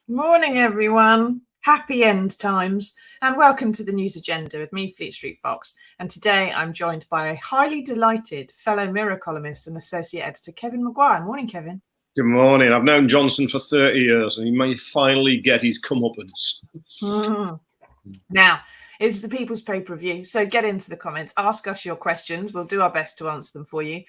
Morning, everyone. Happy end times, and welcome to the News Agenda with me, Fleet Street Fox. And today I'm joined by a highly delighted fellow Mirror columnist and associate editor, Kevin Maguire. Morning, Kevin. Good morning. I've known Johnson for 30 years, and he may finally get his comeuppance. Now, it's the People's Pay-Per-View, so get into the comments. Ask us your questions. We'll do our best to answer them for you.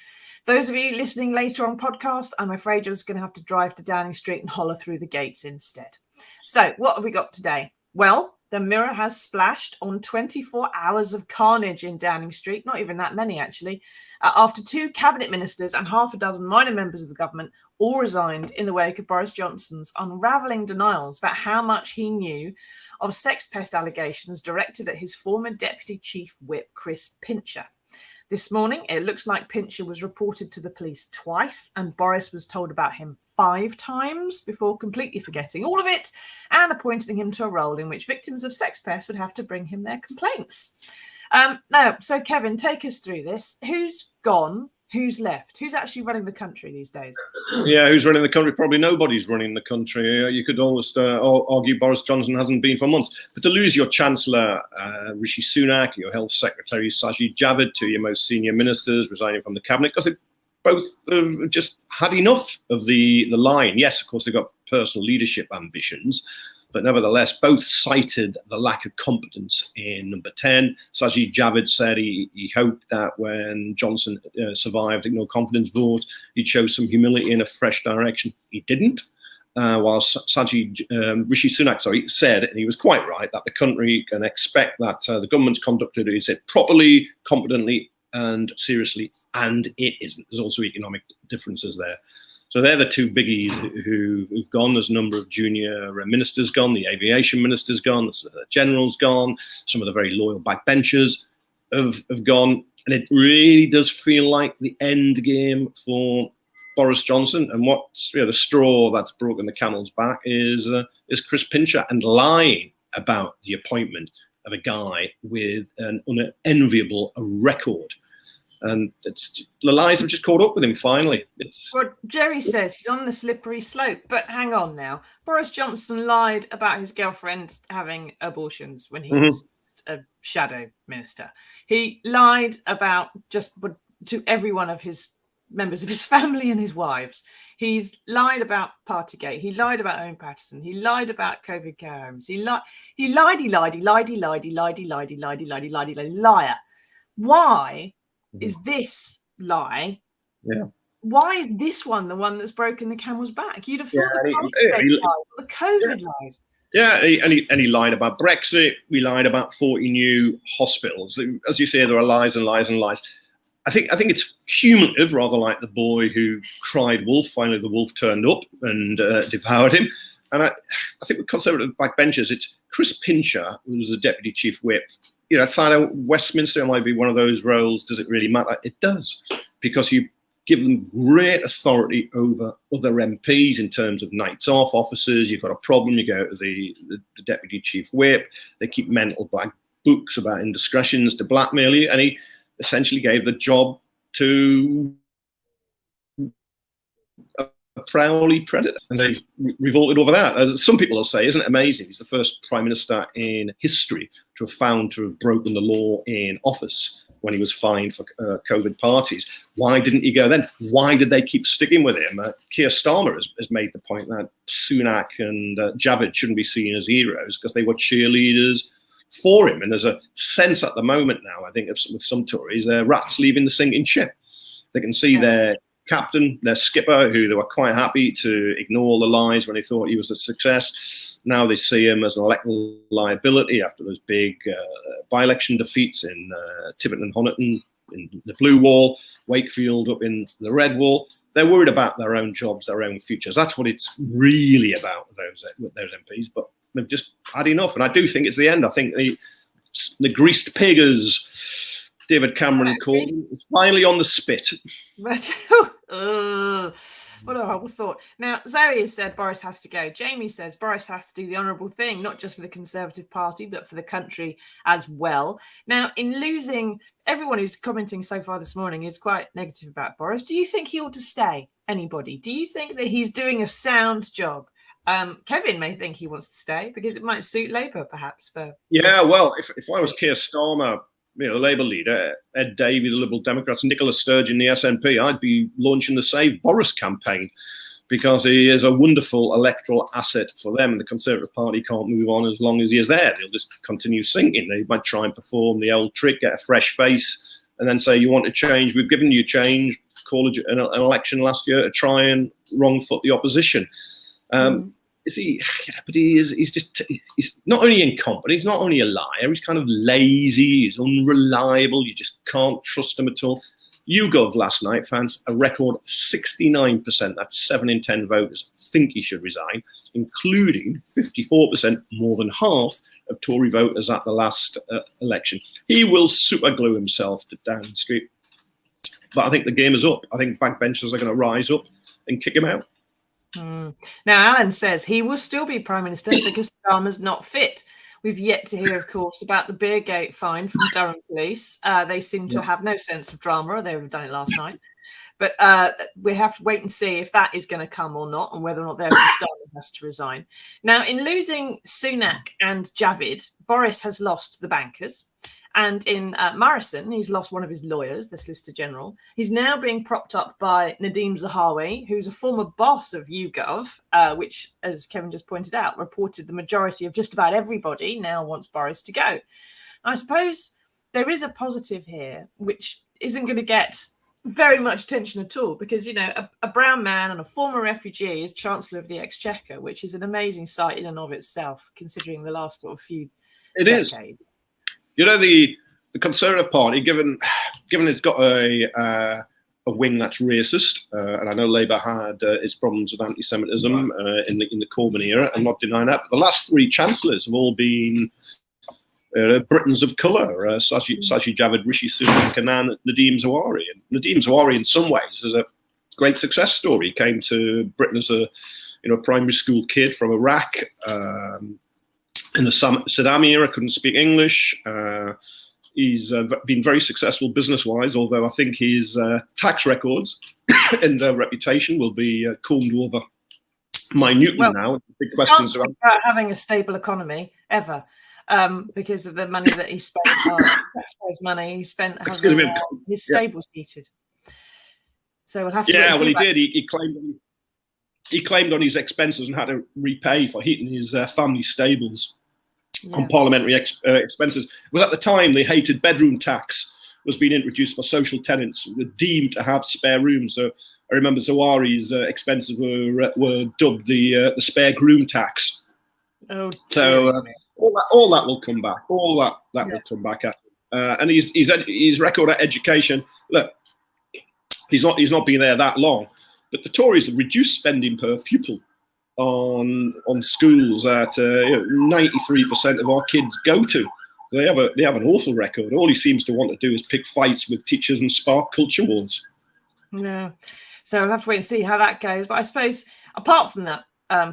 Those of you listening later on podcast, I'm afraid you're just going to have to drive to Downing Street and holler through the gates instead. So what have we got today? Well, the Mirror has splashed on 24 hours of carnage in Downing Street, not even that many actually, after 2 cabinet ministers and half a dozen minor members of the government all resigned in the wake of Boris Johnson's unravelling denials about how much he knew of sex pest allegations directed at his former deputy chief whip, Chris Pincher. This morning, it looks like Pincher was reported to the police twice and Boris was told about him 5 times before completely forgetting all of it and appointing him to a role in which victims of sex pests would have to bring him their complaints. So Kevin, take us through this. Who's gone? Who's left? Who's actually running the country these days? Yeah, who's running the country? Probably nobody's running the country. You could almost argue Boris Johnson hasn't been for months. But to lose your Chancellor, Rishi Sunak, your Health Secretary, Sajid, Javid, 2 of your most senior ministers resigning from the cabinet because they both have just had enough of the line. Yes, of course, they've got personal leadership ambitions, but nevertheless, both cited the lack of competence in number 10. Sajid Javid said he hoped that when Johnson survived the no confidence vote, he'd show some humility in a fresh direction. He didn't. While Rishi Sunak, said, and he was quite right, that the country can expect that the government's conducted it properly, competently, and seriously, and it isn't. There's also economic differences there. So they're the 2 biggies who've gone. There's a number of junior ministers gone. The aviation minister's gone. The general's gone. Some of the very loyal backbenchers have gone. And it really does feel like the end game for Boris Johnson. And what's the straw that's broken the camel's back is Chris Pincher and lying about the appointment of a guy with an unenviable record. And the lies have just caught up with him finally. Well, Jerry says he's on the slippery slope, but hang on now. Boris Johnson lied about his girlfriend having abortions when he was a shadow minister. He lied about to every one of his members of his family and his wives. He's lied about Partygate. He lied about Owen Paterson. He lied about COVID care homes. He lied. Liar. Why is this lie? Yeah. Why is this one the one that's broken the camel's back? You'd have thought the COVID lies. Yeah, and he lied about Brexit. We lied about 40 new hospitals. As you say, there are lies and lies and lies. I think it's cumulative, rather like the boy who cried wolf. Finally, the wolf turned up and devoured him. And I think with Conservative backbenchers, it's Chris Pincher, who was the deputy chief whip. Outside of Westminster, it might be one of those roles. Does it really matter? It does, because you give them great authority over other MPs in terms of nights off, officers. You've got a problem, you go to the deputy chief whip. They keep mental black books about indiscretions to blackmail you. And he essentially gave the job to a Prowley predator, and they've revolted over that. As some people will say, isn't it amazing? He's the first prime minister in history to have broken the law in office when he was fined for COVID parties. Why didn't he go then? Why did they keep sticking with him? Keir Starmer has made the point that Sunak and Javid shouldn't be seen as heroes because they were cheerleaders for him. And there's a sense at the moment now, I think, with some Tories, they're rats leaving the sinking ship. They can see their captain, their skipper, who they were quite happy to ignore all the lies when they thought he was a success. Now they see him as an electoral liability after those big by-election defeats in Tiverton and Honiton in the Blue Wall, Wakefield up in the Red Wall. they're worried about their own jobs, their own futures. That's what it's really about, those MPs. But they've just had enough. And I do think it's the end. I think the greased pig, as David Cameron called him, is finally on the spit. What a horrible thought. Now, Zoe has said Boris has to go. Jamie says Boris has to do the honourable thing, not just for the Conservative Party, but for the country as well. Now, in losing, everyone who's commenting so far this morning is quite negative about Boris. Do you think he ought to stay? Anybody? Do you think that he's doing a sound job? Kevin may think he wants to stay because it might suit Labour, perhaps. Well, if I was Keir Starmer, the Labour leader, Ed Davey, the Liberal Democrats, Nicola Sturgeon, the SNP, I'd be launching the Save Boris campaign, because he is a wonderful electoral asset for them. The Conservative Party can't move on as long as he is there. They'll just continue sinking. They might try and perform the old trick, get a fresh face, and then say, you want to change? We've given you change. Call an election last year to try and wrong foot the opposition. Is he? But he's not only incompetent, he's not only a liar, he's kind of lazy, he's unreliable, you just can't trust him at all. YouGov last night found a record 69%, that's 7 in 10 voters, think he should resign, including 54%, more than half of Tory voters at the last election. He will superglue himself to Downing Street. But I think the game is up. I think backbenchers are going to rise up and kick him out. Now, Alan says he will still be Prime Minister because Starmer's not fit. We've yet to hear, of course, about the Beergate fine from Durham Police. They seem to have no sense of drama, or they would have done it last night. But we have to wait and see if that is going to come or not, and whether or not therefore Starmer has to resign. Now, in losing Sunak and Javid, Boris has lost the bankers. And in Morrison, he's lost one of his lawyers, the Solicitor General. He's now being propped up by Nadeem Zahawi, who's a former boss of YouGov, which, as Kevin just pointed out, reported the majority of just about everybody now wants Boris to go. I suppose there is a positive here, which isn't going to get very much attention at all, because, a brown man and a former refugee is Chancellor of the Exchequer, which is an amazing sight in and of itself, considering the last sort of few decades. The Conservative Party, given it's got a wing that's racist, and I know Labour had its problems with anti-Semitism in the Corbyn era, I'm not denying that. But the last 3 chancellors have all been Britons of colour: Sajid, Javid, Rishi, Sunak, and Nadeem Zahawi. And Nadeem Zahawi, in some ways, is a great success story. He came to Britain as a primary school kid from Iraq. In the Saddam era, couldn't speak English. He's been very successful business-wise, although I think his tax records and reputation will be combed over minutely now. Big questions about having a stable economy ever, because of the money that he spent, taxpayers' money he spent having his stables heated. So we'll have to. Yeah, well, he did. He claimed on his expenses and had to repay for heating his family stables. On parliamentary expenses. Well, at the time, the hated bedroom tax was being introduced for social tenants who were deemed to have spare rooms. So I remember Zawari's expenses were dubbed the spare groom tax. Oh, so all that will come back. All that will come back at him. And his record at education. Look, he's not been there that long, but the Tories have reduced spending per pupil on schools that 93% of our kids go to. They have an awful record. All he seems to want to do is pick fights with teachers and spark culture wars. Yeah, so we'll have to wait and see how that goes. But I suppose apart from that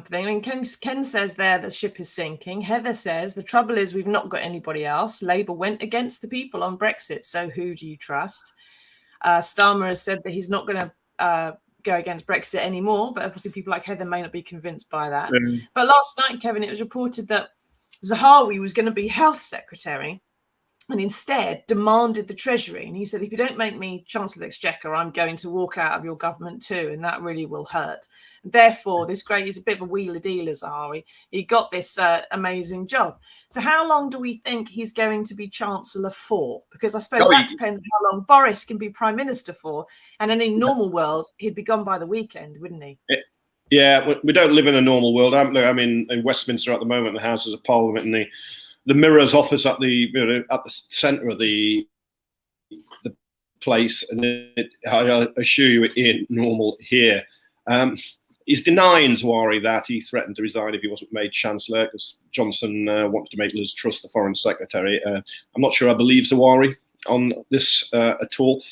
thing, I mean, Ken says there the ship is sinking. Heather says the trouble is we've not got anybody else. Labour went against the people on Brexit, so who do you trust? Starmer has said that he's not going to go against Brexit anymore, but obviously people like Heather may not be convinced by that. But last night, Kevin, it was reported that Zahawi was going to be health secretary and instead demanded the Treasury. And he said, if you don't make me Chancellor of the Exchequer, I'm going to walk out of your government too, and that really will hurt. Therefore, he's a bit of a wheeler dealer, Zahawi. He got this amazing job. So how long do we think he's going to be Chancellor for? Because I suppose that depends how long Boris can be Prime Minister for. And in a normal world, he'd be gone by the weekend, wouldn't he? Yeah, we don't live in a normal world. I'm in Westminster at the moment, the Houses of Parliament, and the Mirror's office at the centre of the place, and I assure you it ain't normal here. He's denying Zawari that he threatened to resign if he wasn't made Chancellor, because Johnson wanted to make Liz Truss the Foreign Secretary. I'm not sure I believe Zawari on this at all.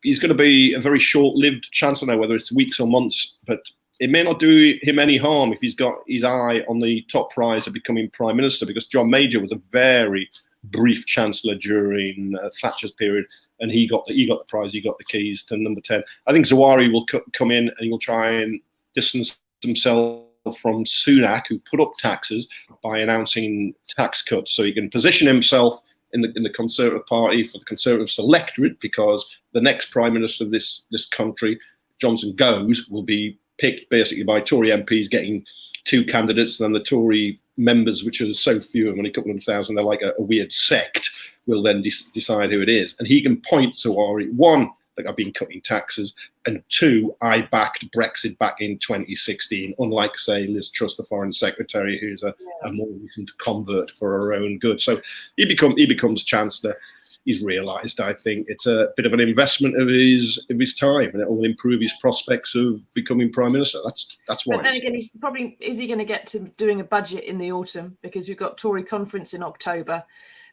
He's going to be a very short-lived Chancellor now, whether it's weeks or months, but it may not do him any harm if he's got his eye on the top prize of becoming Prime Minister, because John Major was a very brief Chancellor during Thatcher's period, and he got the prize, he got the keys to number 10. I think Zawari will come in and he will try and distance himself from Sunak, who put up taxes, by announcing tax cuts, so he can position himself in the Conservative Party for the Conservative electorate, because the next Prime Minister of this country, Johnson goes, will be picked basically by Tory MPs getting 2 candidates, and then the Tory members, which are so few, only a couple of thousand, they're like a weird sect, will then decide who it is. And he can point to Zawari, 1, like I've been cutting taxes, and 2, I backed Brexit back in 2016, unlike, say, Liz Truss, the Foreign Secretary, who's a more recent convert for her own good. So he becomes Chancellor. He's realised, I think, it's a bit of an investment of his time, and it will improve his prospects of becoming Prime Minister. That's why. But then again, is he going to get to doing a budget in the autumn? Because we've got Tory conference in October.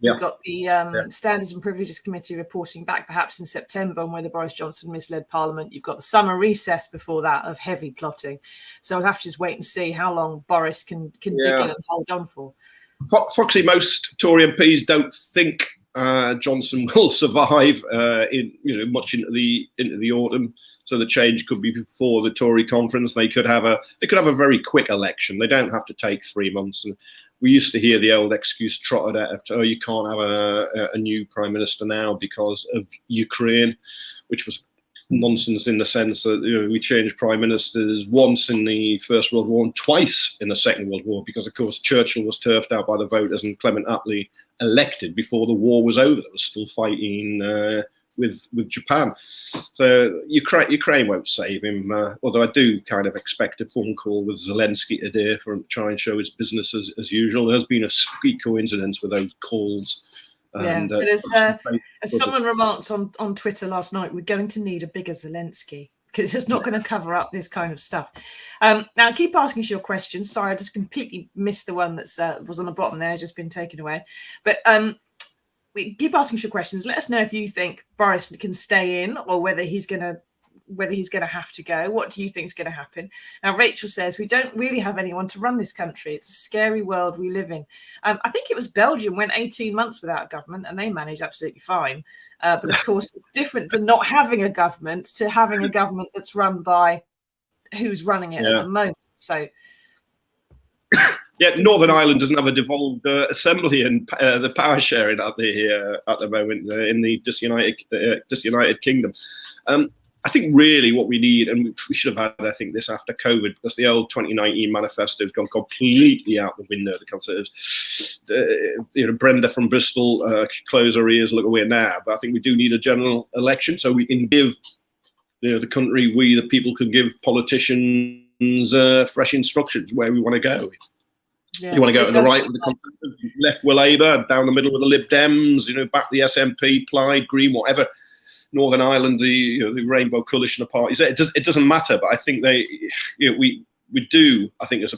We've got the Standards and Privileges Committee reporting back perhaps in September on whether Boris Johnson misled Parliament. You've got the summer recess before that of heavy plotting. So we'll have to just wait and see how long Boris can dig in and hold on for. Foxy, most Tory MPs don't think Johnson will survive much into the autumn. So the change could be before the Tory conference. They could have a very quick election. They don't have to take 3 months. And we used to hear the old excuse trotted out of, you can't have a new Prime Minister now because of Ukraine, which was nonsense in the sense that we changed Prime Ministers once in the First World War and twice in the Second World War, because, of course, Churchill was turfed out by the voters and Clement Attlee elected before the war was over. They were still fighting with Japan. So Ukraine won't save him, although I do kind of expect a phone call with Zelensky today for him to try and show his business as usual. There's been a sweet coincidence with those calls. And, but as someone remarked on Twitter last night, we're going to need a bigger Zelensky, because it's not going to cover up this kind of stuff. Now, keep asking us your questions. Sorry, I just completely missed the one that was on the bottom there, just been taken away. But we keep asking us your questions. Let us know if you think Boris can stay in, or whether he's going to have to go. What do you think is going to happen? Now, Rachel says, we don't really have anyone to run this country. It's a scary world we live in. I think it was Belgium went 18 months without government, and they managed absolutely fine. But of course, it's different to not having a government to having a government that's run by who's running it at the moment. So, yeah, Northern Ireland doesn't have a devolved assembly and the power sharing at the moment in the disunited kingdom. I think really what we need, and we should have had, I think, this after COVID, because the old 2019 manifesto has gone completely out the window, the Conservatives. Brenda from Bristol, close her ears, look away now. But I think we do need a general election, so we can give the country, we the people can give politicians fresh instructions where we want to go. You want to go to the right with the Conservatives, left with Labour, down the middle with the Lib Dems, back the SNP, Plaid, Green, whatever. Northern Ireland, the Rainbow Coalition of parties. It doesn't matter, but I think we do. I think as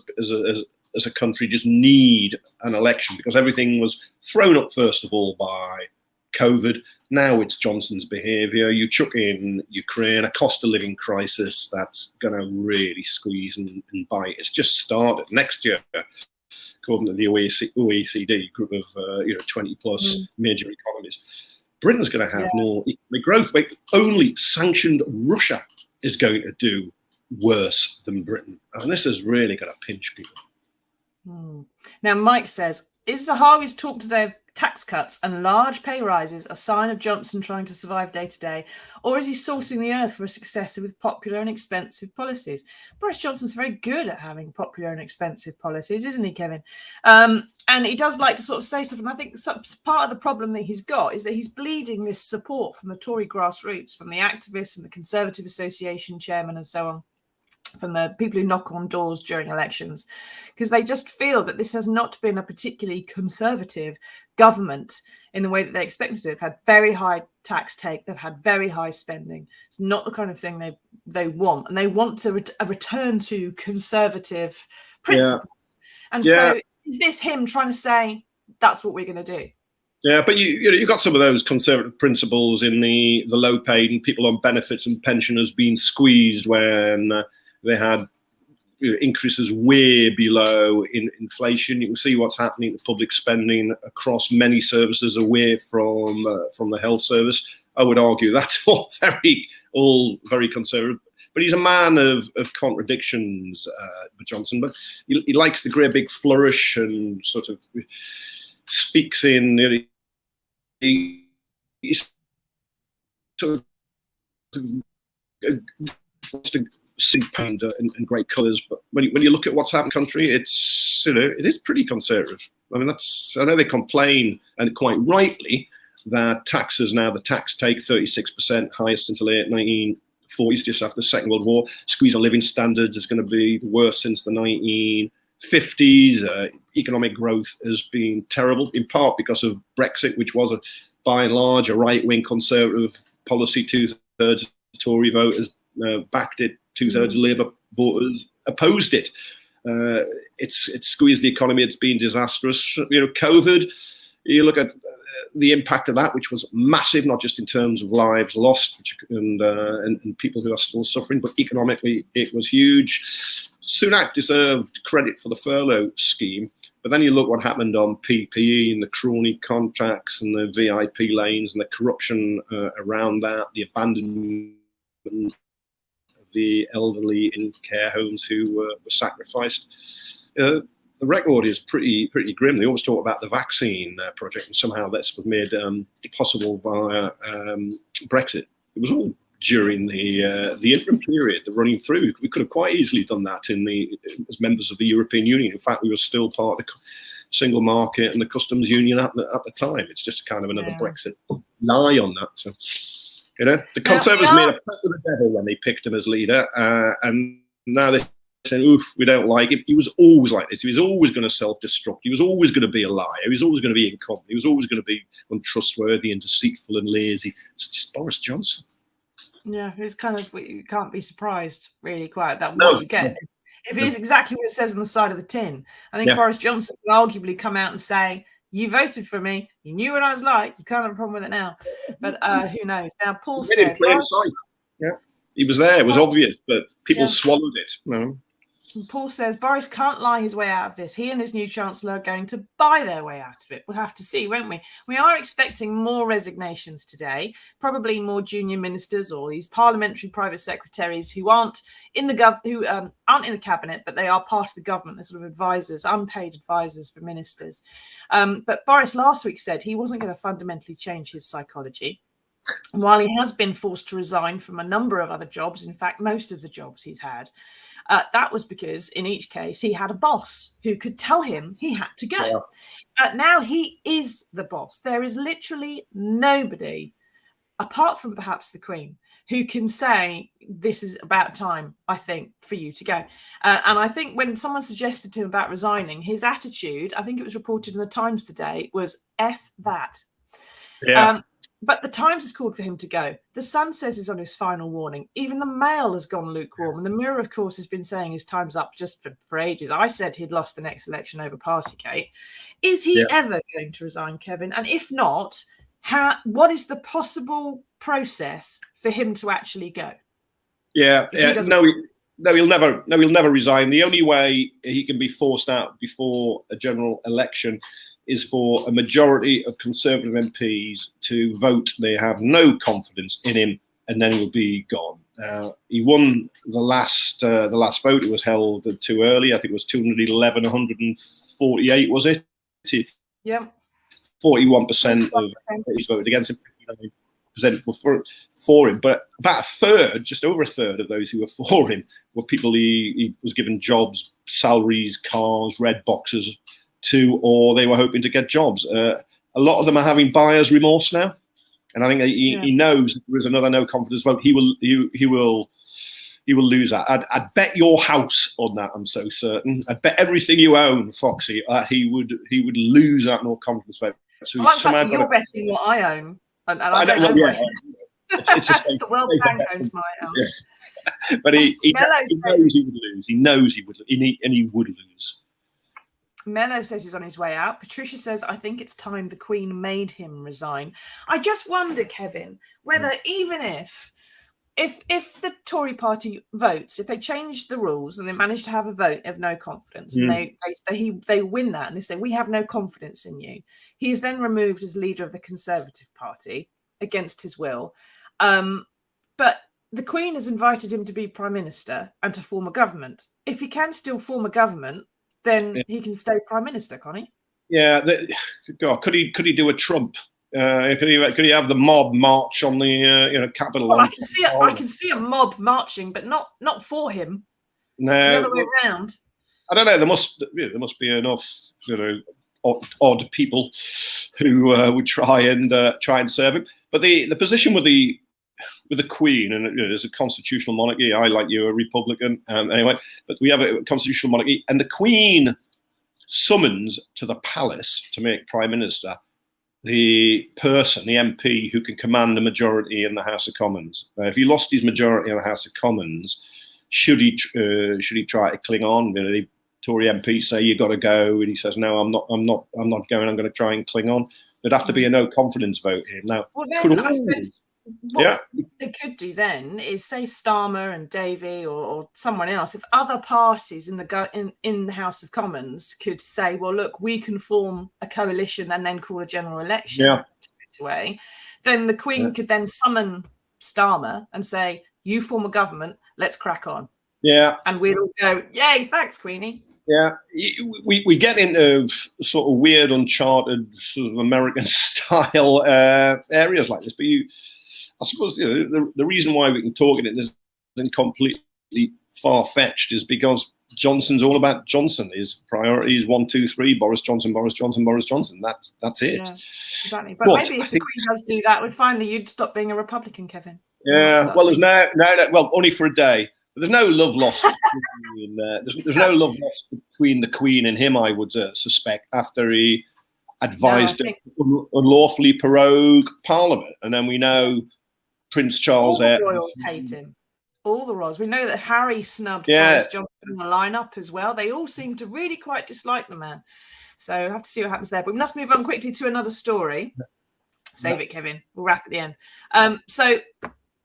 a country just need an election, because everything was thrown up first of all by COVID. Now it's Johnson's behaviour. You chuck in Ukraine, a cost of living crisis that's going to really squeeze and bite. It's just started. Next year, according to the OECD group of 20 plus major economies, Britain's going to have more economic growth. But only sanctioned Russia is going to do worse than Britain. And this is really going to pinch people. Now, Mike says, is Zawari's talk today of tax cuts and large pay rises a sign of Johnson trying to survive day to day, or is he salting the earth for a successor with popular and expensive policies? Boris Johnson's very good at having popular and expensive policies, isn't he, Kevin? And he does like to sort of say stuff. And I think part of the problem that he's got is that he's bleeding this support from the Tory grassroots, from the activists, from the Conservative Association chairman and so on. from the people who knock on doors during elections, because they just feel that this has not been a particularly conservative government in the way that they expect to do. They've had very high tax take, they've had very high spending. It's not the kind of thing they want, and they want a return to conservative principles. And so is this him trying to say that's what we're going to do? Yeah, but you've got some of those conservative principles in the low paid and people on benefits and pensioners being squeezed when they had increases way below inflation. You can see what's happening to public spending across many services away from the health service. I would argue that's all very conservative. But he's a man of contradictions, Johnson. But he likes the great big flourish and sort of speaks in. He sort of wants to see paint in great colours, but when you look at what's happened in the country, it's it is pretty conservative. I mean, I know they complain, and quite rightly, that taxes now, the tax take 36%, highest since the late 1940s, just after the Second World War. Squeeze on living standards is going to be the worst since the 1950s. Economic growth has been terrible, in part because of Brexit, which was by and large a right-wing conservative policy. 2/3 of Tory voters backed it. 2/3 of Labour voters opposed it. It's squeezed the economy. It's been disastrous. COVID, you look at the impact of that, which was massive, not just in terms of lives lost and people who are still suffering, but economically it was huge. Sunak deserved credit for the furlough scheme, but then you look what happened on PPE and the crony contracts and the VIP lanes and the corruption around that, the abandonment of the elderly in care homes who were sacrificed. The record is pretty grim. They always talk about the vaccine project, and somehow that's made possible via Brexit. It was all during the interim period, the running through. We could have quite easily done that as members of the European Union. In fact, we were still part of the single market and the customs union at the time. It's just kind of another Brexit lie on that. So, the Conservatives made a pact with the devil when they picked him as leader, and now they saying, oof, we don't like him. He was always like this. He was always going to self-destruct. He was always going to be a liar. He was always going to be incompetent. He was always going to be untrustworthy and deceitful and lazy. It's just Boris Johnson. Yeah, it's kind of, you can't be surprised, really, quite that what you get. If it is exactly what it says on the side of the tin, I think Boris Johnson can arguably come out and say, you voted for me, you knew what I was like, you can't have a problem with it now. But who knows? Now, Paul says... He was there, it was obvious, but people swallowed it. Paul says Boris can't lie his way out of this. He and his new chancellor are going to buy their way out of it. We'll have to see, won't we? We are expecting more resignations today, probably more junior ministers or these parliamentary private secretaries who aren't in the aren't in the cabinet, but they are part of the government. They're sort of advisors, unpaid advisors for ministers. But Boris last week said he wasn't going to fundamentally change his psychology. While he has been forced to resign from a number of other jobs, in fact, most of the jobs he's had, that was because in each case he had a boss who could tell him he had to go. Now he is the boss. There is literally nobody, apart from perhaps the Queen, who can say this is about time, I think, for you to go. And I think when someone suggested to him about resigning, his attitude, I think it was reported in the Times today, was F that. But the Times has called for him to go. The Sun says he's on his final warning. Even the Mail has gone lukewarm. And the Mirror, of course, has been saying his time's up just for ages. I said he'd lost the next election over Partygate. Is he ever going to resign, Kevin? And if not, what is the possible process for him to actually go? No, he'll never resign. The only way he can be forced out before a general election is for a majority of Conservative MPs to vote they have no confidence in him, and then he'll be gone. He won the last vote. It was held too early. I think it was 211, 148, was it? 41% of MPs voted against him, 59% for him. But about a third, just over a third of those who were for him were people he was given jobs, salaries, cars, red boxes to, or they were hoping to get jobs. A lot of them are having buyer's remorse now, and I think he knows if there is another no confidence vote, he will he will lose that. I'd bet your house on that. I'm so certain. I'd bet everything you own, Foxy, he would lose that no confidence vote. So he's you're betting what I own, and I don't know my house. It's a safe, the World Bank owns my house. Yeah. But he knows he would lose. He knows he would, and he would lose. Mello says he's on his way out. Patricia says, I think it's time the Queen made him resign. I just wonder, Kevin, whether even if the Tory party votes, if they change the rules and they manage to have a vote of no confidence, and they win that, and they say, we have no confidence in you, he is then removed as leader of the Conservative Party against his will. But the Queen has invited him to be Prime Minister and to form a government. If he can still form a government, then he can stay Prime Minister, can't he? Yeah. God, could he do a Trump? Could he have the mob march on the Capitol? Well, I can see a mob marching, but not for him. No, the other way around. I don't know. There must be enough odd people who would try and serve him. But the position with the Queen, and there's a constitutional monarchy. I, like you, a Republican anyway, but we have a constitutional monarchy, and the Queen summons to the palace to make Prime Minister the person, the MP, who can command a majority in the House of Commons. If he lost his majority in the House of Commons, should he try to cling on? The Tory MPs say you got to go, and he says no, I'm not going. I'm going to try and cling on. There'd have to be a no confidence vote here now. Well, then, I suppose what they could do then is say Starmer and Davey or someone else. If other parties in the House of Commons could say, well, look, we can form a coalition and then call a general election straight away, then the Queen could then summon Starmer and say, you form a government, let's crack on. Yeah. And we'd all go, yay, thanks, Queenie. Yeah, we get into sort of weird, uncharted, sort of American style areas like this, but I suppose the reason why we can talk it isn't completely far-fetched is because Johnson's all about Johnson. His priority is 1, 2, 3, Boris Johnson, Boris Johnson, Boris Johnson. That's it. Yeah, exactly. But maybe if the Queen does do that, you'd stop being a Republican, Kevin. Yeah. Well, there's only for a day. But there's no love lost between, there's no love lost between the Queen and him, I would suspect, after he advised unlawfully prorogue Parliament. And then we know Prince Charles. All the royals hate him. All the royals. We know that Harry snubbed Boris Johnson in the lineup as well. They all seem to really quite dislike the man. So we'll have to see what happens there. But we must move on quickly to another story. Save it, Kevin. We'll wrap at the end.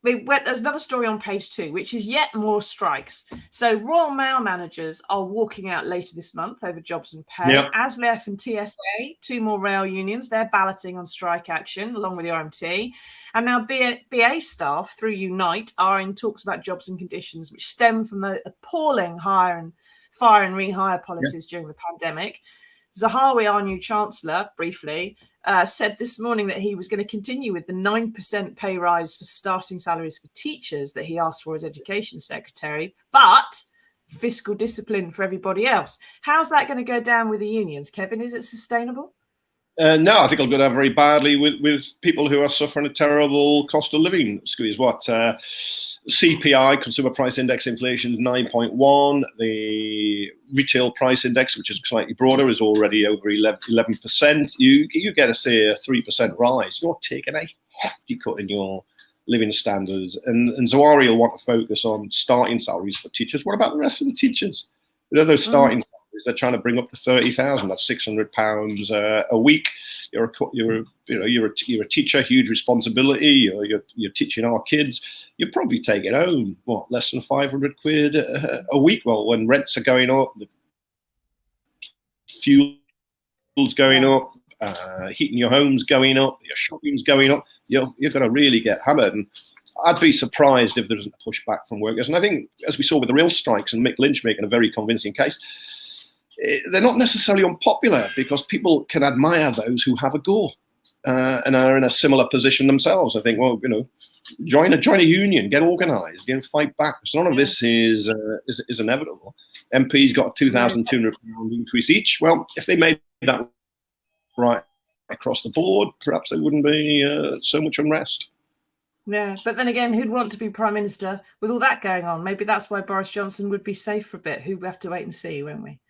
There's another story on page 2, which is yet more strikes. So Royal Mail managers are walking out later this month over jobs and pay. ASLEF and TSA, 2 more rail unions, they're balloting on strike action along with the RMT. And now BA staff through Unite are in talks about jobs and conditions, which stem from the appalling fire and rehire policies during the pandemic. Zahawi, our new Chancellor, briefly, said this morning that he was going to continue with the 9% pay rise for starting salaries for teachers that he asked for as Education Secretary, but fiscal discipline for everybody else. How's that going to go down with the unions, Kevin? Is it sustainable? No, I think it'll go down very badly with people who are suffering a terrible cost of living squeeze. CPI, Consumer Price Index inflation, is 9.1. The retail price index, which is slightly broader, is already over 11%. You get a 3% rise. You're taking a hefty cut in your living standards. And Zawari will want to focus on starting salaries for teachers. What about the rest of the teachers? Those starting salaries, they're trying to bring up to 30,000. That's £600 a week. You're a teacher, huge responsibility. You're teaching our kids. You're probably taking home less than 500 quid a week. Well, when rents are going up, the fuel's going up, heating your home's going up, your shopping's going up. You're going to really get hammered. And I'd be surprised if there isn't a pushback from workers. And I think, as we saw with the real strikes and Mick Lynch making a very convincing case, they're not necessarily unpopular because people can admire those who have a go and are in a similar position themselves. I think, join a union, get organised, fight back. So none of this is inevitable. MPs got a £2,200 increase each. Well, if they made that right across the board, perhaps there wouldn't be so much unrest. Yeah, but then again, who'd want to be Prime Minister with all that going on? Maybe that's why Boris Johnson would be safe for a bit. Who we have to wait and see, won't we?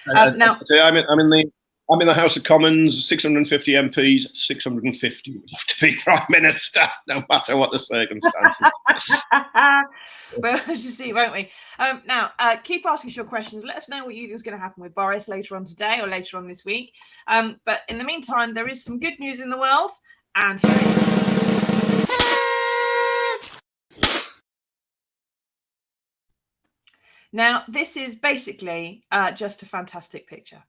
Now, I'm in the House of Commons, 650 MPs, 650 would love to be Prime Minister, no matter what the circumstances. Well, let's just see, won't we? Now, keep asking us your questions. Let us know what you think is going to happen with Boris later on today or later on this week. But in the meantime, there is some good news in the world, and here it is. Now, this is basically just a fantastic picture.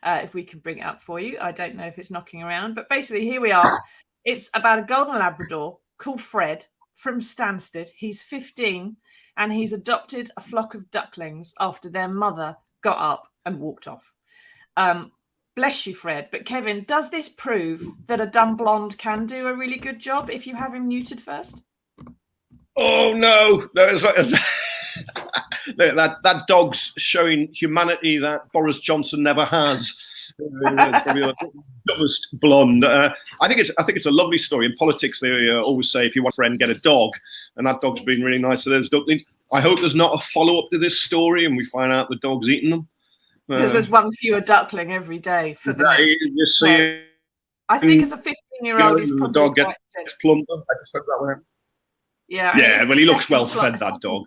If we can bring it up for you. I don't know if it's knocking around, but basically here we are. It's about a golden Labrador called Fred from Stansted. He's 15 and he's adopted a flock of ducklings after their mother got up and walked off. Bless you, Fred. But Kevin, does this prove that a dumb blonde can do a really good job if you have him neutered first? Oh, no. That dog's showing humanity that Boris Johnson never has. Probably the dumbest blonde. I think it's a lovely story. In politics, they always say if you want a friend, get a dog, and that dog's been really nice to those ducklings. I hope there's not a follow-up to this story, and we find out the dog's eating them. Because there's one fewer duckling every day for the next. You see, I think as a 15-year-old, he's probably the dog gets plumper. I just hope that will happen. Yeah, yeah. Well, he looks well fed, that dog.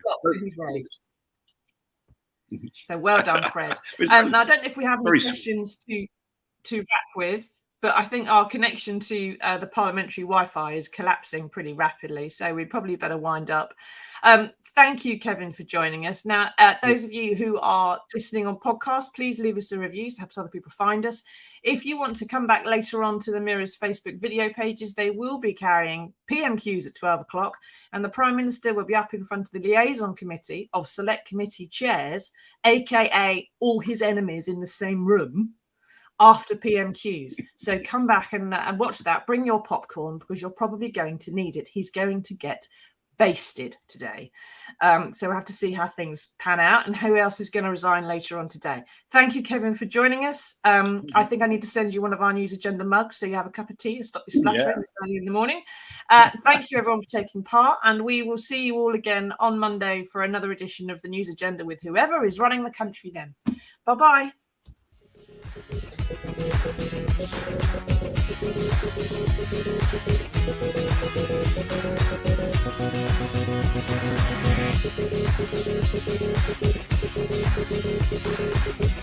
So well done, Fred. Now I don't know if we have any questions to wrap with, but I think our connection to the parliamentary Wi-Fi is collapsing pretty rapidly, so we'd probably better wind up. Thank you, Kevin, for joining us. Now, those of you who are listening on podcast, please leave us a review to help other people find us. If you want to come back later on to the Mirror's Facebook video pages, they will be carrying PMQs at 12 o'clock, and the Prime Minister will be up in front of the liaison committee of select committee chairs, aka all his enemies in the same room, after PMQs. So come back and watch that. Bring your popcorn because you're probably going to need it. He's going to get basted today. So we'll have to see how things pan out and who else is going to resign later on today. Thank you, Kevin, for joining us. I think I need to send you one of our news agenda mugs so you have a cup of tea and stop you spluttering this early in the morning. Thank you, everyone, for taking part. And we will see you all again on Monday for another edition of the news agenda with whoever is running the country then. Bye-bye. Thank you.